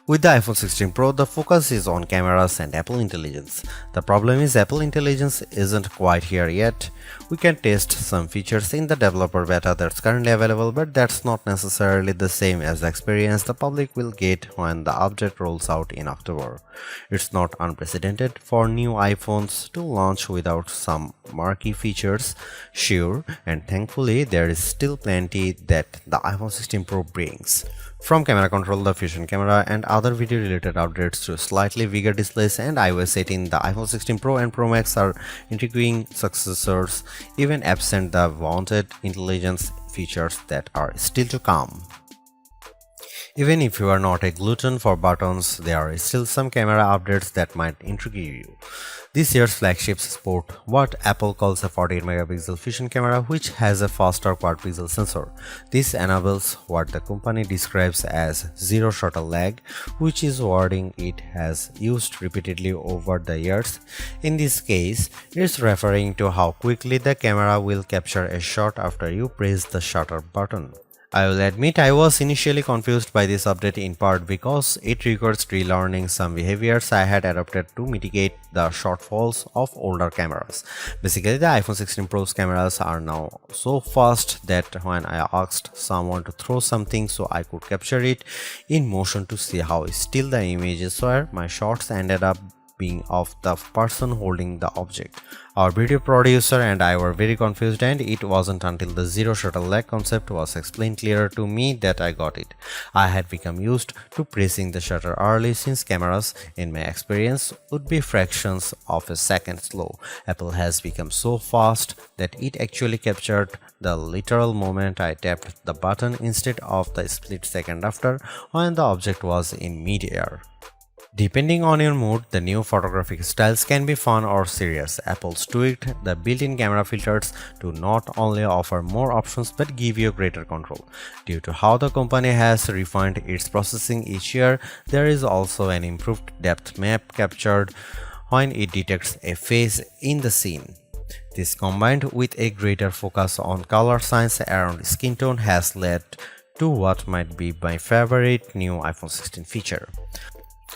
With the iPhone 16 Pro, the focus is on cameras and Apple Intelligence. The problem is Apple Intelligence isn't quite here yet. We can test some features in the developer beta that's currently available, but that's not necessarily the same as the experience the public will get when the update rolls out in October. It's not unprecedented for new iPhones to launch without some marquee features, sure, and thankfully there is still plenty that the iPhone 16 Pro brings. From camera control, the fusion camera, and other video related updates to slightly bigger displays and iOS 18, the iPhone 16 Pro and Pro Max are intriguing successors, even absent the wanted intelligence features that are still to come. Even if you are not a glutton for buttons, there are still some camera updates that might intrigue you. This year's flagships sport what Apple calls a 48 megapixel fusion camera, which has a faster quad pixel sensor. This enables what the company describes as zero shutter lag, which is wording it has used repeatedly over the years. In this case, it's referring to how quickly the camera will capture a shot after you press the shutter button. I will admit I was initially confused by this update in part because it requires relearning some behaviors I had adopted to mitigate the shortfalls of older cameras. Basically, the iPhone 16 Pro's cameras are now so fast that when I asked someone to throw something so I could capture it in motion to see how still the images were, my shots ended up being of the person holding the object. Our video producer and I were very confused, and it wasn't until the zero shutter lag concept was explained clearer to me that I got it. I had become used to pressing the shutter early since cameras, in my experience, would be fractions of a second slow. Apple has become so fast that it actually captured the literal moment I tapped the button instead of the split second after when the object was in mid-air. Depending on your mood, the new photographic styles can be fun or serious. Apple's tweaked the built-in camera filters to not only offer more options but give you greater control. Due to how the company has refined its processing each year, there is also an improved depth map captured when it detects a face in the scene. This, combined with a greater focus on color science around skin tone, has led to what might be my favorite new iPhone 16 feature.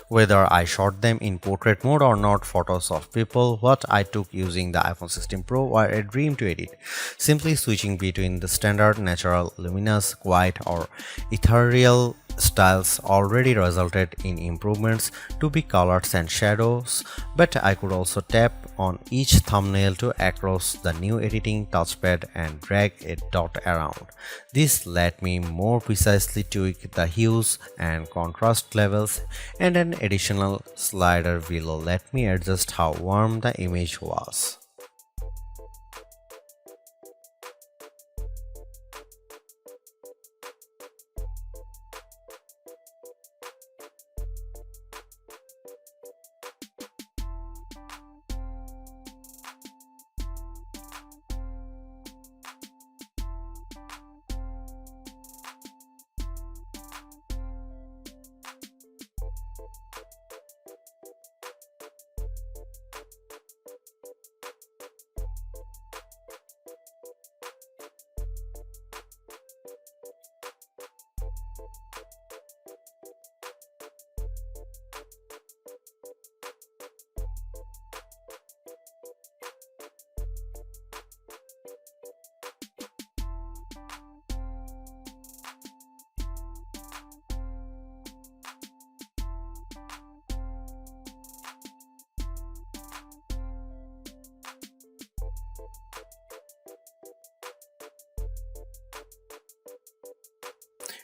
Whether I shot them in portrait mode or not, photos of people what I took using the iPhone 16 Pro were a dream to edit. Simply switching between the standard, natural, luminous, quiet or ethereal styles already resulted in improvements to be colors and shadows, but I could also tap on each thumbnail to across the new editing touchpad and drag a dot around. This let me more precisely tweak the hues and contrast levels, and an additional slider below let me adjust how warm the image was.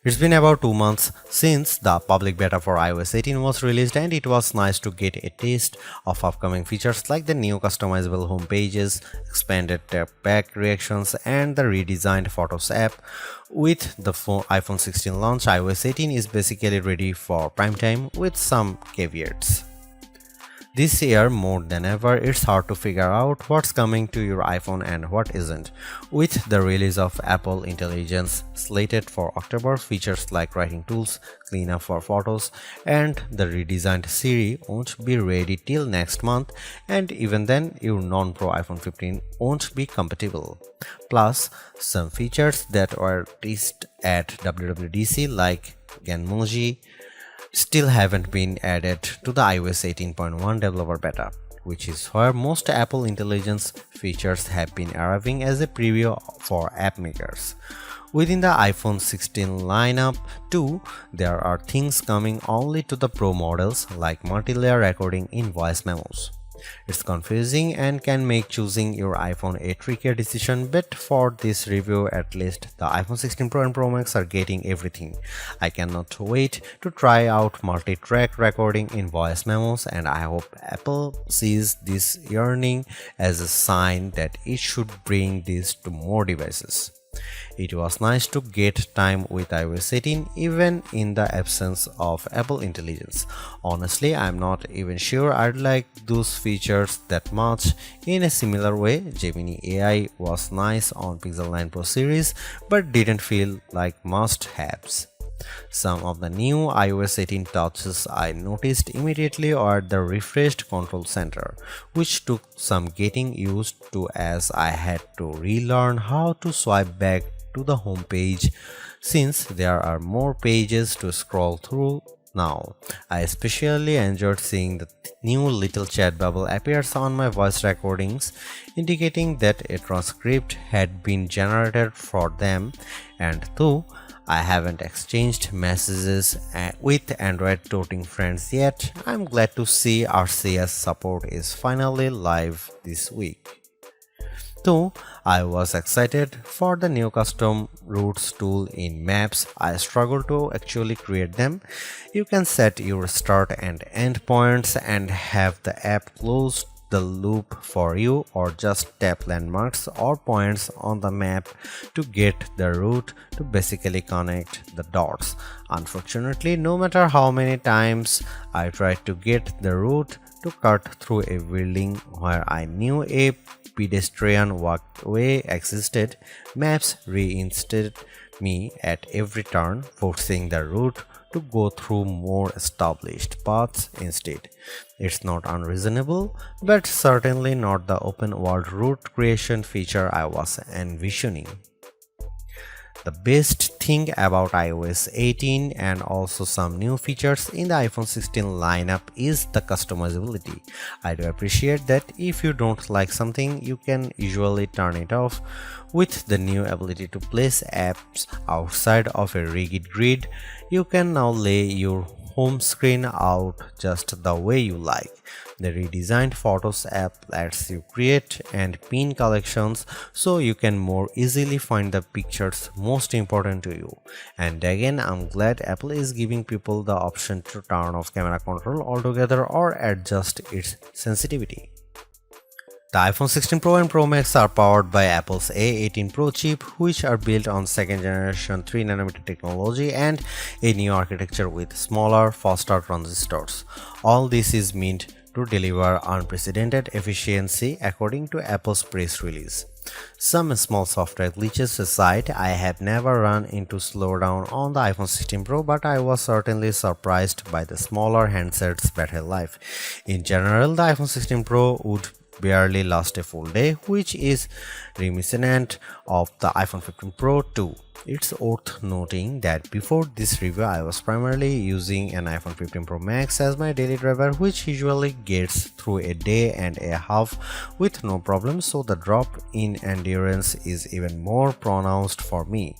It's been about 2 months since the public beta for iOS 18 was released, and it was nice to get a taste of upcoming features like the new customizable home pages, expanded tap-back reactions, and the redesigned Photos app. With the iPhone 16 launch, iOS 18 is basically ready for prime time with some caveats. This year, more than ever, it's hard to figure out what's coming to your iPhone and what isn't. With the release of Apple Intelligence slated for October, features like writing tools, cleanup for photos, and the redesigned Siri won't be ready till next month, and even then, your non-Pro iPhone 15 won't be compatible. Plus, some features that were teased at WWDC like Genmoji, still haven't been added to the iOS 18.1 developer beta, which is where most Apple Intelligence features have been arriving as a preview for app makers. Within the iPhone 16 lineup too, there are things coming only to the Pro models like multi-layer recording in voice memos. It's confusing and can make choosing your iPhone a trickier decision, but for this review at least, the iPhone 16 Pro and Pro Max are getting everything. I cannot wait to try out multi-track recording in voice memos, and I hope Apple sees this yearning as a sign that it should bring this to more devices. It was nice to get time with iOS 18 even in the absence of Apple Intelligence. Honestly, I'm not even sure I'd like those features that much. In a similar way, Gemini AI was nice on Pixel 9 Pro series but didn't feel like must-haves. Some of the new iOS 18 touches I noticed immediately are the refreshed control center, which took some getting used to as I had to relearn how to swipe back to the home page since there are more pages to scroll through now. I especially enjoyed seeing the new little chat bubble appears on my voice recordings, indicating that a transcript had been generated for them, and though I haven't exchanged messages with Android toting friends yet, I'm glad to see RCS support is finally live this week. Though I was excited for the new custom routes tool in Maps, I struggle to actually create them. You can set your start and end points and have the app close the loop for you, or just tap landmarks or points on the map to get the route to basically connect the dots. Unfortunately, no matter how many times I tried to get the route to cut through a building where I knew a pedestrian walkway existed, Maps reinstated me at every turn, forcing the route to go through more established paths instead. It's not unreasonable, but certainly not the open world route creation feature I was envisioning. The best thing about iOS 18 and also some new features in the iPhone 16 lineup is the customizability. I do appreciate that if you don't like something, you can usually turn it off. With the new ability to place apps outside of a rigid grid, you can now lay your home screen out just the way you like. The redesigned Photos app lets you create and pin collections so you can more easily find the pictures most important to you. And again, I'm glad Apple is giving people the option to turn off camera control altogether or adjust its sensitivity. The iPhone 16 Pro and Pro Max are powered by Apple's A18 Pro chip, which are built on second generation 3nm technology and a new architecture with smaller, faster transistors. All this is meant to deliver unprecedented efficiency according to Apple's press release. Some small software glitches aside, I have never run into slowdown on the iPhone 16 Pro, but I was certainly surprised by the smaller handset's battery life. In general, the iPhone 16 Pro would barely last a full day, which is reminiscent of the iPhone 15 Pro too. It's worth noting that before this review I was primarily using an iPhone 15 Pro Max as my daily driver, which usually gets through a day and a half with no problem, so the drop in endurance is even more pronounced for me.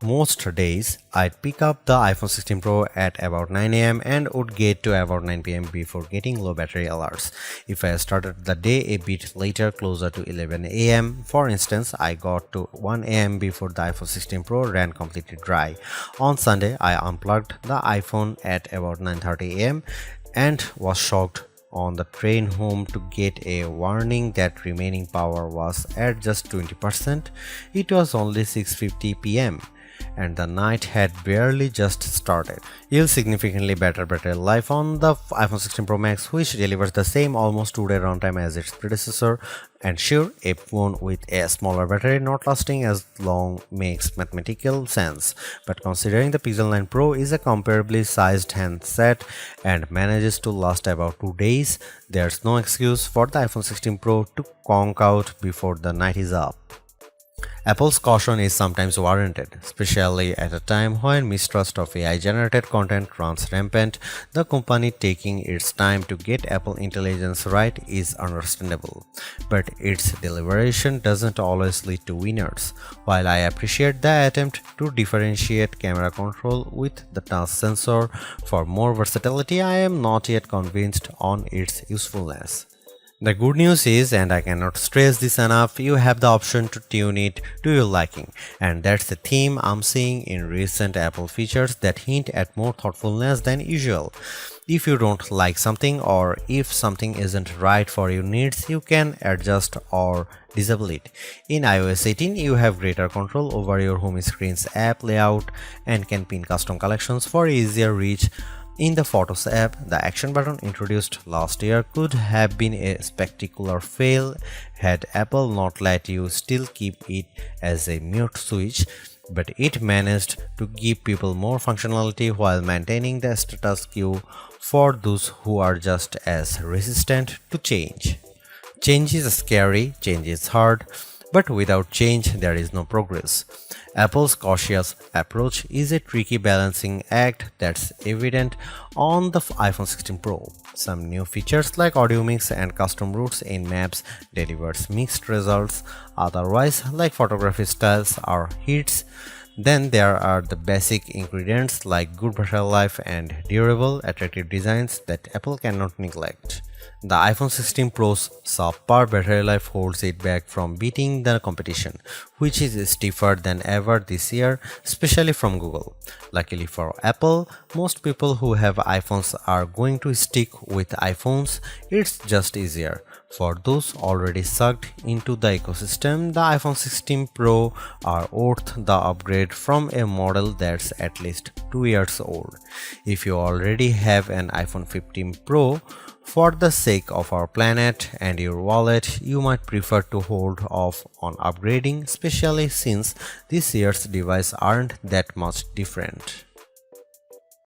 Most days, I'd pick up the iPhone 16 Pro at about 9 am and would get to about 9 pm before getting low battery alerts. If I started the day a bit later, closer to 11 am, for instance, I got to 1 am before the iPhone 16 Pro ran completely dry. On Sunday, I unplugged the iPhone at about 9:30 am and was shocked on the train home to get a warning that remaining power was at just 20%. It was only 6:50 pm. And the night had barely just started. You'll significantly better battery life on the iPhone 16 Pro Max, which delivers the same almost 2-day runtime as its predecessor. And sure, a phone with a smaller battery not lasting as long makes mathematical sense, but considering the Pixel 9 Pro is a comparably sized handset and manages to last about 2 days, there's no excuse for the iPhone 16 Pro to conk out before the night is up. Apple's caution is sometimes warranted, especially at a time when mistrust of AI generated content runs rampant. The company taking its time to get Apple Intelligence right is understandable, but its deliberation doesn't always lead to winners. While I appreciate the attempt to differentiate camera control with the touch sensor for more versatility, I am not yet convinced on its usefulness. The good news is, and I cannot stress this enough, you have the option to tune it to your liking, and that's the theme I'm seeing in recent Apple features that hint at more thoughtfulness than usual. If you don't like something or if something isn't right for your needs, you can adjust or disable it. In iOS 18, you have greater control over your home screen's app layout and can pin custom collections for easier reach. In the Photos app, the action button introduced last year could have been a spectacular fail had Apple not let you still keep it as a mute switch, but it managed to give people more functionality while maintaining the status quo for those who are just as resistant to change. Change is scary, change is hard, but without change, there is no progress. Apple's cautious approach is a tricky balancing act that's evident on the iPhone 16 Pro. Some new features like audio mix and custom routes in Maps delivers mixed results, otherwise like photography styles are hits. Then there are the basic ingredients like good battery life and durable, attractive designs that Apple cannot neglect. The iPhone 16 Pro's subpar battery life holds it back from beating the competition, which is stiffer than ever this year, especially from Google. Luckily for Apple, most people who have iPhones are going to stick with iPhones. It's just easier. For those already sucked into the ecosystem, the iPhone 16 Pro are worth the upgrade from a model that's at least 2 years old. If you already have an iPhone 15 Pro, for the sake of our planet and your wallet, you might prefer to hold off on upgrading, especially since this year's devices aren't that much different.